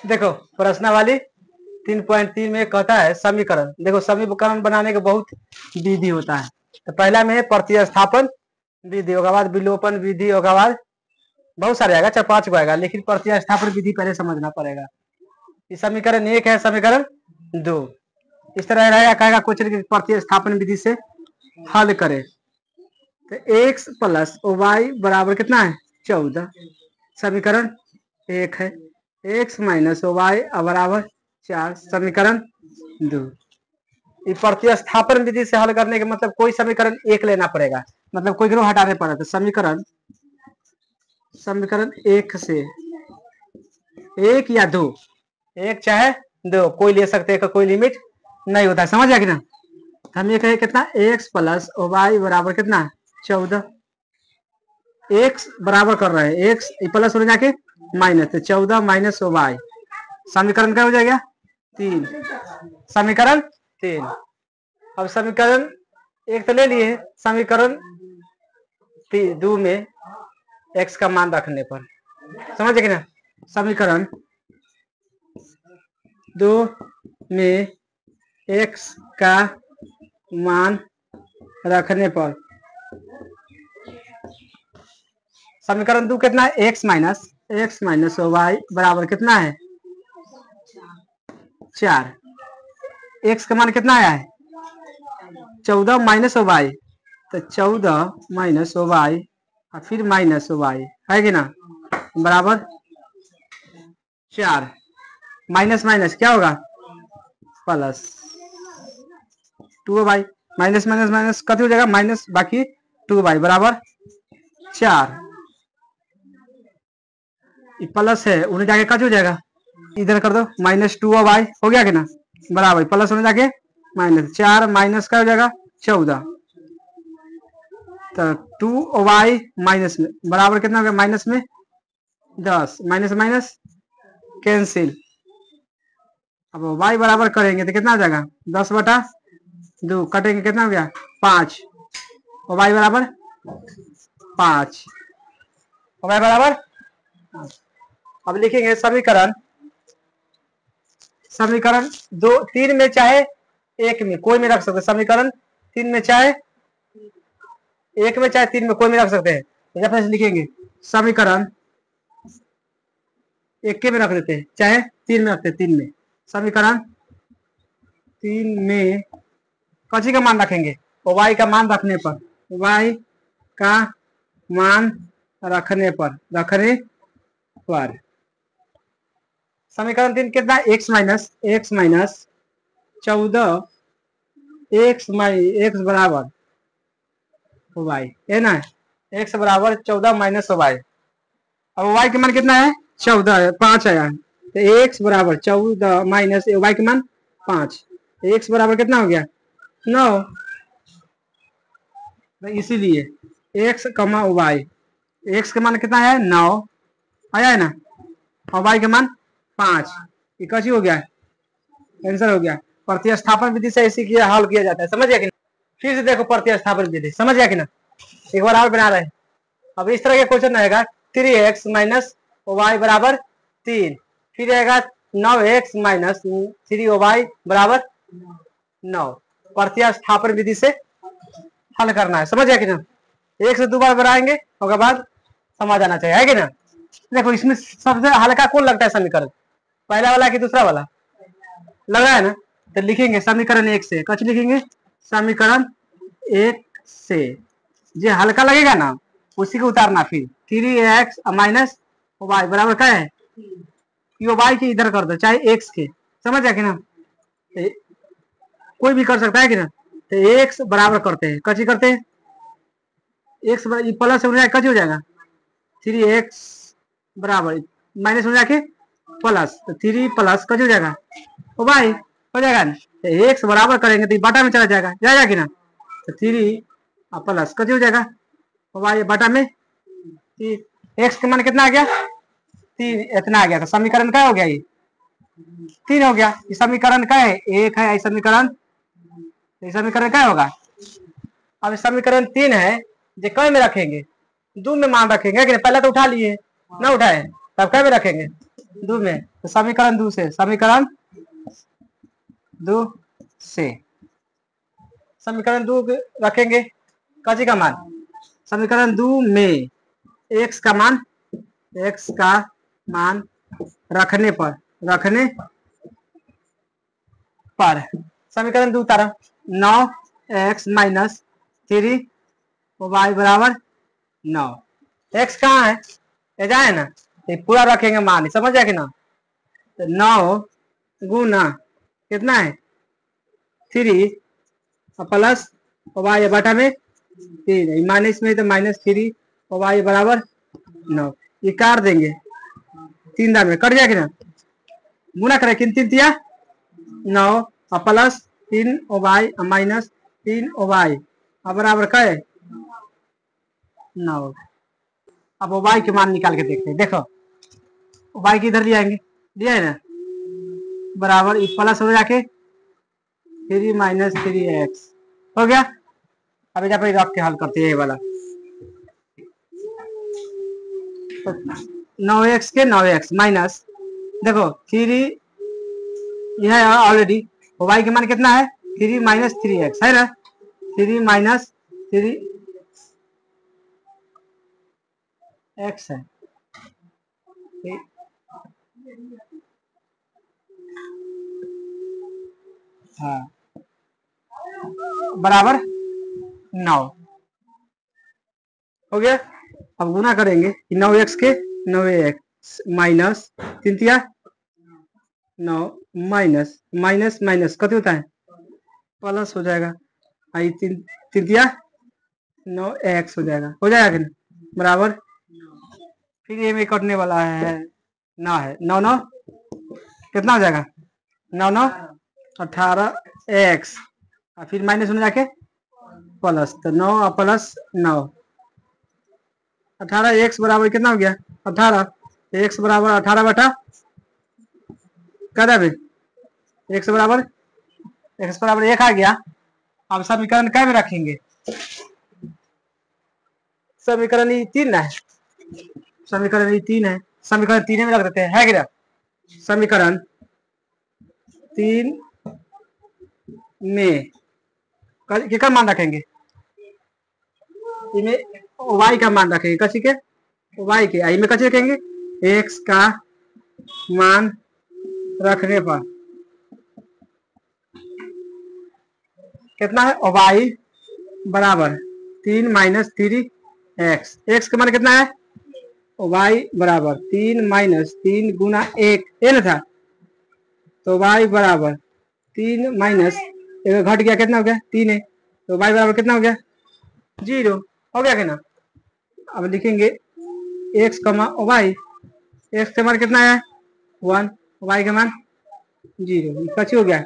देखो प्रश्नावली 3.3 में कहता है समीकरण। देखो समीकरण बनाने के बहुत विधि होता है। तो पहला में है प्रतिस्थापन विधि, होगा बाद विलोपन विधि, होगा बाद बहुत सारे आएगा, 4-5 को आएगा, लेकिन प्रतिस्थापन विधि पहले समझना पड़ेगा। ये समीकरण 1 है, समीकरण 2 इस तरह रहेगा। कहेगा क्वेश्चन प्रतिस्थापन विधि से हल करे तो x प्लस वाई बराबर कितना है 14, समीकरण 1 है। x माइनस वाई बराबर 4, समीकरण 2। ये प्रतिस्थापन विधि से हल करने के मतलब कोई समीकरण एक लेना पड़ेगा, मतलब कोई ग्रोह हटाने पड़ा तो समीकरण 1 से 1 या 2, एक चाहे 2 कोई ले सकते हैं, कोई लिमिट नहीं होता है, समझ गया कि ना। हम ये कहे कितना x प्लस वाई बराबर कितना 14, x बराबर कर रहे हैं x प्लस हो जाके माइनस, तो 14 माइनस वाई, समीकरण क्या हो जाएगा 3, समीकरण 3। अब समीकरण 1 तो ले लिए, समीकरण 2 में x का मान रखने पर, समझ गए ना। समीकरण 2 में x का मान रखने पर समीकरण 2 कितना है x माइनस वाई बराबर कितना है 4। x का मान कितना आया है 14 माइनस वाई, तो 14 माइनस वाई और फिर माइनस वाई है कि ना, बराबर 4। माइनस माइनस क्या होगा plus 2 y, minus minus minus कत हो जाएगा माइनस, बाकी 2 वाई बराबर 4। प्लस है उन्हें जाके कट हो जाएगा, इधर कर दो माइनस 2 वाई हो गया कि ना, बराबर प्लस होने जाके माइनस 4 माइनस का हो जाएगा 14, तो 2 वाई माइनस में बराबर कितना हो गया माइनस में 10, माइनस माइनस कैंसिल। अब वाई बराबर करेंगे तो कितना हो जाएगा 10/2, कटेंगे कितना हो गया 5, और वाई बराबर 5, वाई बराबर। अब लिखेंगे समीकरण 3 में चाहे 1 में कोई में रख सकते, समीकरण 3 में चाहे 1 में चाहे 3 में कोई में रख सकते हैं। रेफरेंस लिखेंगे समीकरण 1 में रख देते हैं, चाहे 3 में रखते हैं, 3 में समीकरण 3 में कौन का मान रखेंगे y का मान रखने पर, y का मान रखने पर समीकरण 3 कितना x माइनस 14 x बराबर y है ना, x बराबर 14 माइनस वाई। अब y के मान कितना है 14 5 आया है, तो x बराबर 14 माइनस y के मान 5, x बराबर कितना हो गया 9, तो इसीलिए x कमा y, x के मान कितना है 9 आया है ना, और y के मान 5, ये कैसी हो गया आंसर हो गया। प्रतिस्थापन विधि से ऐसी किया हल किया जाता है, समझ गया कि ना। फिर से देखो प्रतिस्थापन विधि, समझ गया कि ना, एक बार और बना रहे हैं। अब इस तरह के क्वेश्चन रहेगा 3x माइनस वाई बराबर 3, फिर रहेगा 9x माइनस 3y बराबर 9, प्रतिस्थापन विधि से हल करना है, समझ गया कि ना। 1 से 2 बार बनाएंगे उसके बाद समझ आना चाहिए, है कि ना। देखो इसमें सबसे हल्का कौन लगता है समीकरण, पहला वाला कि दूसरा वाला लगा है ना, तो लिखेंगे समीकरण 1 से, कुछ लिखेंगे समीकरण 1 से, जो हल्का लगेगा ना उसी को उतारना, फिर 3x माइनस वाई बराबर क्या है, यो वाई के इधर कर दो चाहे x के, समझ गया कि ना, कोई भी कर सकता है कि ना। तो x बराबर करते हैं, कची करते हैं x प्लस हो जाएगा, कची हो जाएगा 3x बराबर माइनस हो जाके प्लस, तो 3 प्लस कच हो जाएगा ओ भाई हो जाएगा ना, तो x बराबर करेंगे तो बटा में चला जाएगा कि ना, तो 3 प्लस कच हो जाएगा ओ भाई बटा में, x का मान कितना आ गया 3, इतना आ गया, तो समीकरण क्या हो गया ये 3 हो गया। ये समीकरण क्या है 1 है, समीकरण क्या होगा। अब समीकरण 3 है जो क में रखेंगे 2 में मान रखेंगे, पहले तो उठा लिए ना उठाए, तब क में रखेंगे दो में, तो समीकरण दो से, समीकरण दो से, समीकरण दो रखेंगे कची का मान, समीकरण दो में एक्स का मान, एक्स का मान रखने पर, रखने पर समीकरण दो तारा 9x माइनस 3 y बराबर 9। x कहाँ है, ये जाए ना, ये पूरा रखेंगे मान, समझ जाए कि ना। तो 9 गुना कितना है 3 प्लस y बटा में 3, माइनस में तो माइनस 3 y बराबर 9। ये काट देंगे, 3 दार में कट जाएगा ना, गुना करें किन 3 दिया 9 प्लस 3 y माइनस 3 y बराबर क्या है 9। अब y के मान निकाल के देखते हैं। देखो y की इधर ले आएंगे, लिया है ना, बराबर प्लस हो जाके 3 माइनस 3x हो गया। अब जहाँ पे रख के हल करते हैं ये वाला, तो 9x के 9x माइनस, देखो 3 यह है ऑलरेडी, y के मान कितना है 3 माइनस 3x है ना, 3 माइनस 3x है, हाँ बराबर 9 हो गया। अब गुना करेंगे 9x के 9x minus 3 9 minus minus minus कत होता है प्लस हो जाएगा, आई 3 9x हो जाएगा, हो जाएगा कि बराबर, फिर ये में कटने वाला है ना, है 9 9 कितना हो जाएगा 9 9 18x, और फिर माइनस में जाके प्लस, तो 9 प्लस 9 18x बराबर कितना हो गया 18, x बराबर 18 बटा क्या x बराबर, x बराबर 1 आ गया। अब समीकरण क्या में रखेंगे, समीकरण 3 है, समीकरण 3 है, समीकरण 3 में रख देते हैं, है क्या, समीकरण 3 में क्या मान रखेंगे, इनमें y का मान रखेंगे, कसी के y के, आई में कसी रखेंगे x का मान रखने पर कितना है, y बराबर 3 माइनस 3x, x का मान कितना है y बराबर 3 माइनस 3 गुना 1 न था, तो y बराबर 3 माइनस एक घट गया कितना हो गया 3 है, तो y बराबर कितना हो गया 0 हो गया कि ना। अब लिखेंगे x कमा y, x का मान कितना है 1, y का मान 0, कच्ची हो गया।